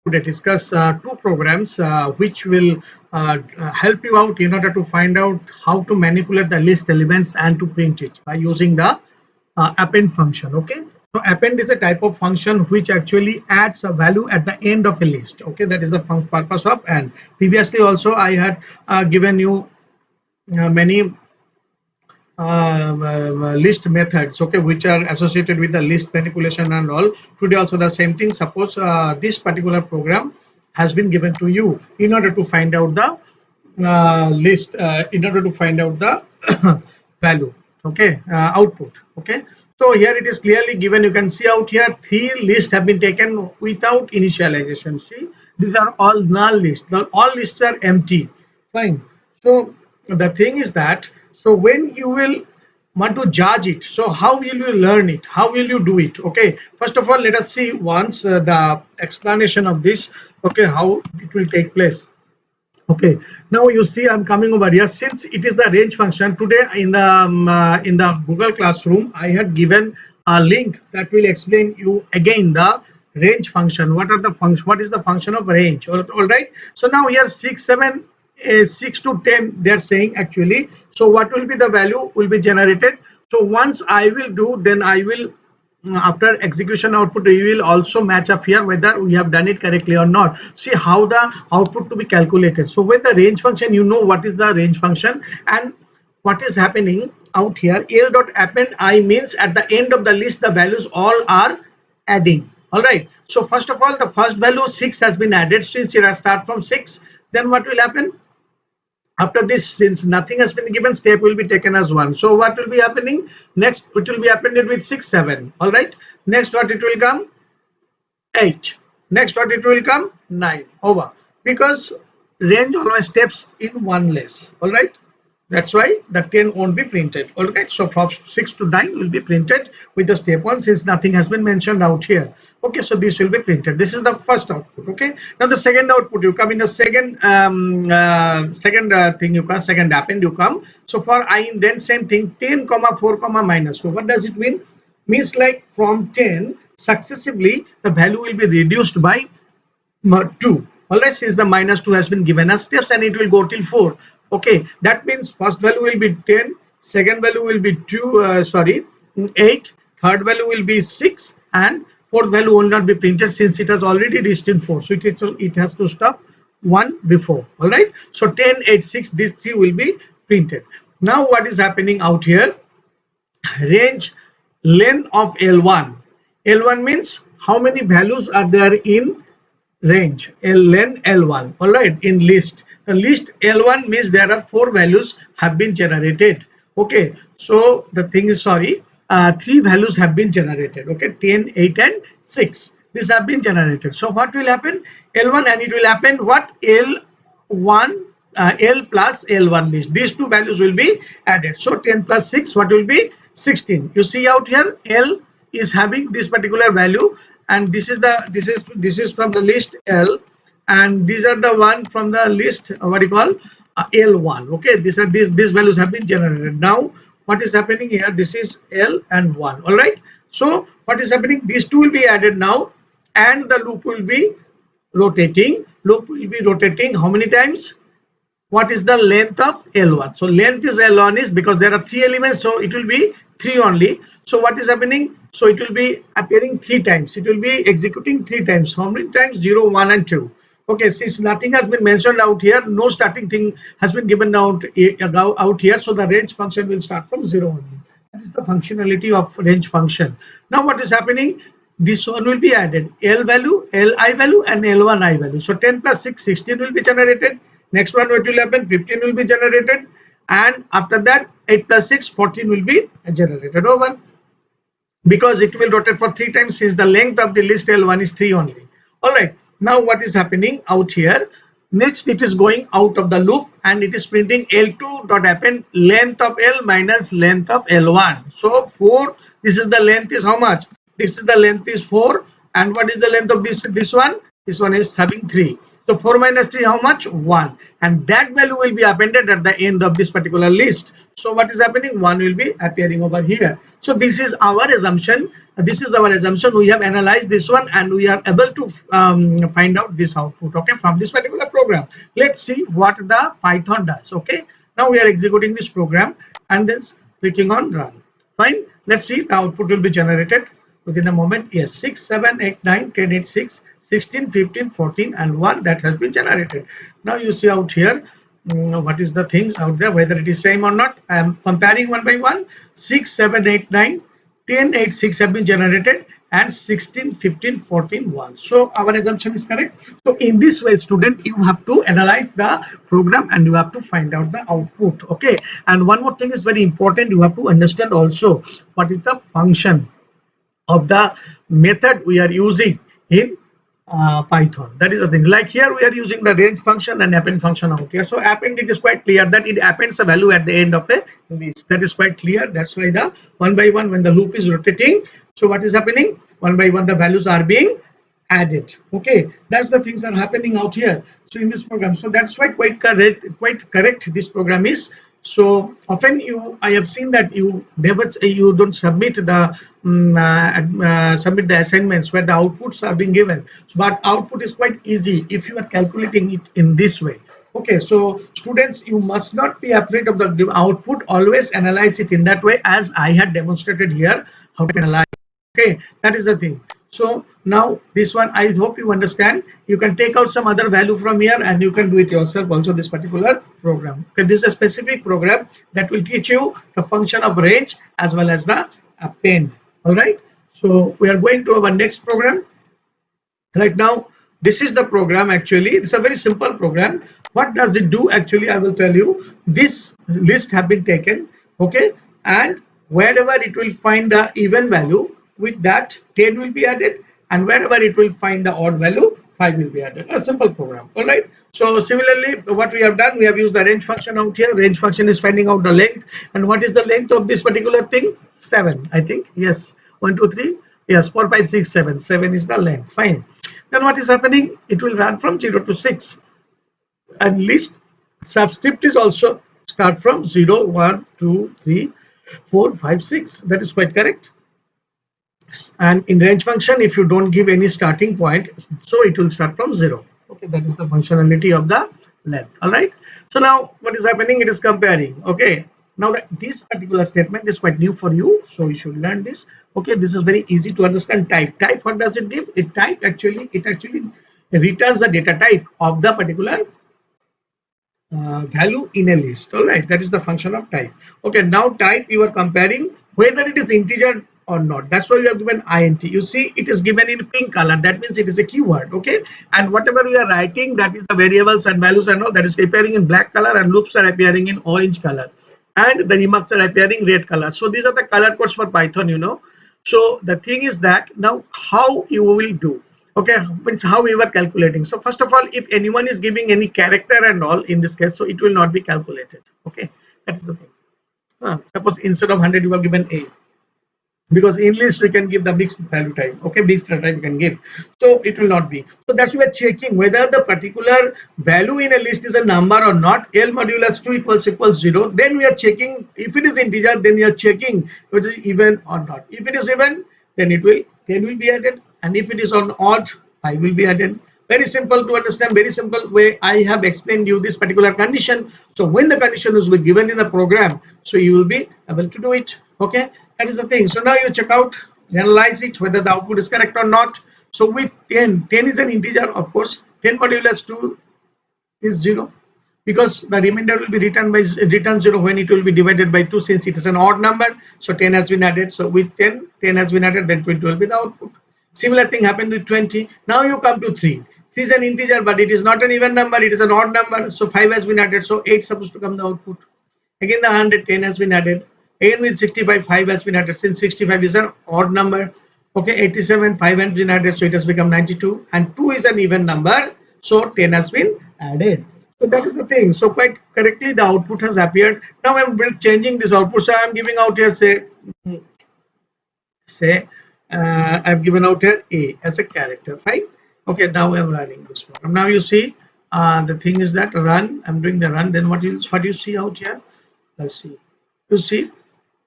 today discuss two programs which will help you out in order to find out how to manipulate the list elements and to print it by using the append function. Okay, so append is a type of function which actually adds a value at the end of a list. Okay, that is the purpose of. And previously also I had given you many list methods, okay, which are associated with the list manipulation and all. Today also the same thing. Suppose this particular program has been given to you in order to find out the list, in order to find out the value, okay, output. Okay, so here it is clearly given. You can see out here three lists have been taken without initialization. See, these are all null lists. All lists are empty. Fine. So the thing is that, so when you will want to judge it, so how will you learn it, how will you do it? Okay, first of all let us see once the explanation of this, okay, how it will take place. Okay, now you see I'm coming over here. Since it is the range function, today in the Google Classroom I had given a link that will explain you again the range function. What are the function? What is the function of range? All right. So now here 6, 7, 6 to 10 they're saying actually. So what will be the value will be generated? So once I will do, then I will after execution output we will also match up here whether we have done it correctly or not. See how the output to be calculated. So with the range function, you know what is the range function and what is happening out here. L dot append I means at the end of the list the values all are adding. All right, so first of all the first value 6 has been added. Since it has start from 6, then what will happen after this? Since nothing has been given, step will be taken as 1. So what will be happening next? It will be appended with 6, 7. All right, next what it will come? 8. Next what it will come? 9. Over, because range always steps in one less. All right, that's why the 10 won't be printed. All right, so from 6 to 9 will be printed with the step 1, since nothing has been mentioned out here. Okay, so this will be printed. This is the first output. Okay, now the second output, you come in the second thing, you come second append, you come. So for I, then same thing, 10 comma 4 comma minus 2. What does it mean? Means like from 10 successively the value will be reduced by 2. All right, since the minus 2 has been given as steps and it will go till 4. Okay, that means first value will be 10, second value will be 8, third value will be 6, and fourth value will not be printed since it has already reached in 4. So it has to stop 1 before. All right, so 10, 8, 6, these three will be printed. Now what is happening out here? Range length of L1. L1 means how many values are there in range. Len L1. All right, in list, the list L1 means there are 4 values have been generated. Okay, so the thing is, sorry, 3 values have been generated. Okay, 10, 8 and 6, these have been generated. So what will happen? L1, and it will happen what? L1 L plus L1 list, these 2 values will be added. So 10 plus 6, what will be? 16. You see out here L is having this particular value, and this is from the list L, and these are the one from the list what you call L1. Okay, these values have been generated. Now what is happening here? This is L and 1. All right, so what is happening? These 2 will be added now, and the loop will be rotating. Loop will be rotating how many times? What is the length of L1? So length is L1 is because there are 3 elements, so it will be 3 only. So what is happening? So it will be appearing 3 times. It will be executing 3 times. How many times? 0, 1 and 2. Okay, since nothing has been mentioned out here, no starting thing has been given out here, so the range function will start from 0 only. That is the functionality of range function. Now what is happening? This one will be added, L value, Li value and L1 I value. So 10 plus 6, 16 will be generated. Next one, what will happen? 15 will be generated, and after that 8 plus 6, 14 will be generated over, because it will rotate for 3 times since the length of the list L1 is 3 only. All right, now what is happening out here? Next it is going out of the loop and it is printing L2 dot append length of L minus length of L1. So 4, this is the length is how much? This is the length is 4, and what is the length of this one? This one is having 3. So 4 minus 3 how much? 1, and that value will be appended at the end of this particular list. So what is happening? 1 will be appearing over here. So this is our assumption. this is our assumption. We have analyzed this one and we are able to find out this output, okay, from this particular program. Let's see what the Python does. Okay, now we are executing this program and then clicking on run. Fine, let's see, the output will be generated within a moment. Yes, 6 7 8 9 10 8 6 16 15 14 and 1, that has been generated. Now you see out here, what is the things out there, whether it is same or not. I am comparing one by one. 6 7 8 9 10 8 6 have been generated and 16 15 14 1. So our assumption is correct. So in this way, student, you have to analyze the program and you have to find out the output. Okay, and one more thing is very important, you have to understand also what is the function of the method we are using in Python. That is the thing. Like here we are using the range function and append function out here. So append, it is quite clear that it appends a value at the end of a list. That is quite clear. That's why the one by one, when the loop is rotating, so what is happening? One by one the values are being added. Okay, that's the things are happening out here. So in this program, so that's why quite correct this program is. So often I have seen that you don't submit the submit the assignments where the outputs are being given, but output is quite easy if you are calculating it in this way. Okay, so students, you must not be afraid of the output. Always analyze it in that way, as I had demonstrated here how to analyze. Okay, that is the thing. So now this one, I hope you understand. You can take out some other value from here and you can do it yourself also, this particular program. Okay, this is a specific program that will teach you the function of range as well as the append. All right, so we are going to our next program right now. This is the program. Actually, it's a very simple program. What does it do? Actually, I will tell you. This list have been taken, okay, and wherever it will find the even value, with that 10 will be added, and wherever it will find the odd value, 5 will be added. A simple program. All right, so similarly, what we have done, we have used the range function out here. Range function is finding out the length. And what is the length of this particular thing? 7, I think. Yes, 1 2 3. Yes, 4 5 6 7. 7 is the length. Fine. Then what is happening? It will run from 0 to 6, and list subscript is also start from 0 1 2 3 4 5 6. That is quite correct. And in range function, if you don't give any starting point, so it will start from 0. Okay, that is the functionality of the length. All right, so now what is happening? It is comparing. Okay, now that this particular statement is quite new for you, so you should learn this. Okay, this is very easy to understand. Type, what does it give? It actually returns the data type of the particular value in a list. All right, that is the function of type. Okay, now type, you are comparing whether it is integer or not. That's why we have given int. You see, it is given in pink color. That means it is a keyword. Okay, and whatever we are writing, that is the variables and values and all, that is appearing in black color, and loops are appearing in orange color, and the remarks are appearing red color. So these are the color codes for Python, you know. So the thing is that now how you will do. Okay, it's how we were calculating. So first of all, if anyone is giving any character and all in this case, so it will not be calculated. Okay, that is the thing. Suppose instead of 100 you have given a, because in list we can give the mixed value type. Okay, mixed type you can give, so it will not be. So that's why we are checking whether the particular value in a list is a number or not. L modulus 2 equals 0. Then we are checking if it is integer. Then we are checking if it is even or not. If it is even, then it will 10 will be added, and if it is on odd, 5 will be added. Very simple to understand. Very simple way I have explained you this particular condition. So when the condition is given in the program, so you will be able to do it. Okay, that is the thing. So now you check out, analyze it whether the output is correct or not. So with 10 is an integer, of course. 10 modulus 2 is 0, because the remainder will be returned 0 when it will be divided by 2, since it is an odd number. So 10 has been added. So with 10 has been added, then 20 will be the output. Similar thing happened with 20. Now you come to 3. 3 is an integer, but it is not an even number, it is an odd number. So 5 has been added. So 8 is supposed to come the output. Again the 110 has been added. Again with 65, 5 has been added. Since 65 is an odd number. Okay, 87, 5 has been added. So it has become 92. And 2 is an even number. So 10 has been added. So that is the thing. So quite correctly the output has appeared. Now I'm changing this output. So I'm giving out here, say I've given out here A as a character. Fine. Okay, now I'm running this program. Now you see the thing is that run. I'm doing the run. Then what you see out here? Let's see. You see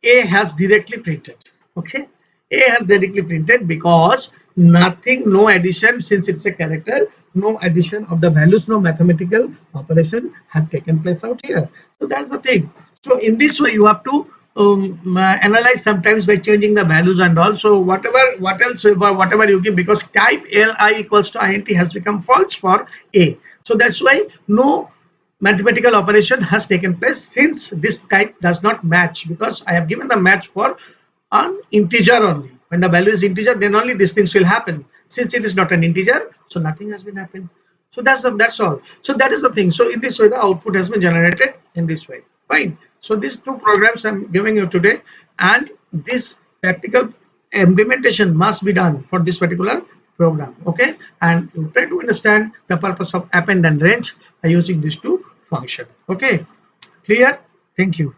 A has directly printed. Okay, A has directly printed because nothing, no addition, since it's a character, no addition of the values, no mathematical operation had taken place out here. So that's the thing. So in this way, you have to analyze sometimes by changing the values and all. So what else, whatever you give, because type li equals to int has become false for A. So that's why no mathematical operation has taken place, since this type does not match, because I have given the match for an integer only. When the value is integer, then only these things will happen. Since it is not an integer, so nothing has been happened. So that's all. So that is the thing. So in this way, the output has been generated in this way. Fine. So these two programs I'm giving you today, and this practical implementation must be done for this particular program. Okay, and you try to understand the purpose of append and range by using these two functions. Okay, clear? Thank you.